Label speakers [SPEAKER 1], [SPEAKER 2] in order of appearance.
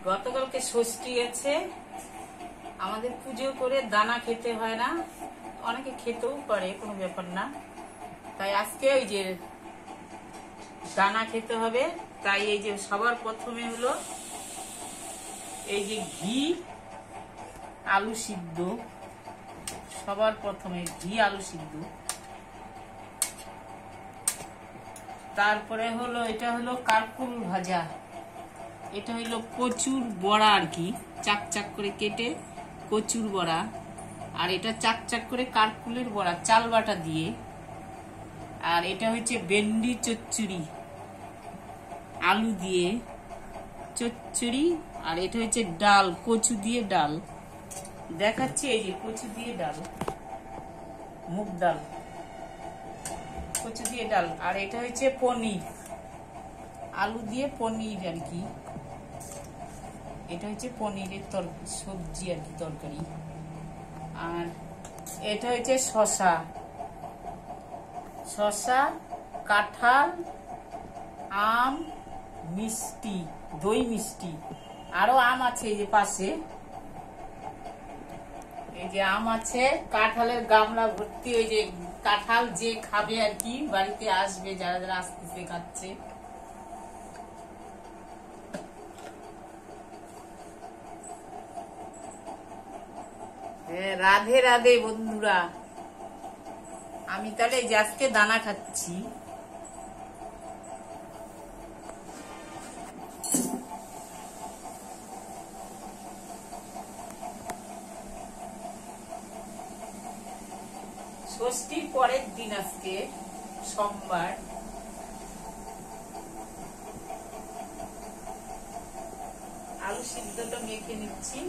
[SPEAKER 1] গতকালকে ষষ্ঠী আছে, আমাদের পুজো করে দানা খেতে হয় না, অনেকে খেতেও পারে, কোনো ব্যাপার না। তাই আজকে ওই যে দানা খেতে হবে, তাই এই যে সবার প্রথমে হলো এই যে ঘি আলু সিদ্ধ, সবার প্রথমে ঘি আলু সিদ্ধ। তারপরে হলো এটা হলো কারকুল ভাজা, এটা হলো কচুর বড়া আর কি, চাক চাক করে কেটে কচুর বড়া। আর এটা চাক চাক করে কারকুলের বড়া চাল বাটা দিয়ে। আর এটা হচ্ছে ভেন্ডি চচ্চড়ি আলু দিয়ে চচ্চড়ি। আর এটা হচ্ছে ডাল, কচু দিয়ে ডাল দেখাচ্ছি, এই যে কচু দিয়ে ডাল, মুগ ডাল, কচু দিয়ে ডাল। আর এটা হচ্ছে পনির, আলু দিয়ে পনির আর কি, এটা হচ্ছে পনিরের সবজি আর কি, তরকারি। আর এটা হচ্ছে শসা, শসা, কাঁঠাল, আম, মিষ্টি, দই মিষ্টি, আরো আম আছে এই যে পাশে, এই যে আম আছে, কাঁঠালের গামলা ভর্তি। ওই যে কাঁঠাল যে খাবে আর কি, বাড়িতে আসবে, যারা যারা আসতেছে খাচ্ছে। রাধে রাধে বন্ধুরা, আমি তাহলে আজকে দানা খাচ্ছি। ষষ্ঠীর পরের দিন আজকে সোমবার। আলু সিদ্ধটা মেখে নিচ্ছি।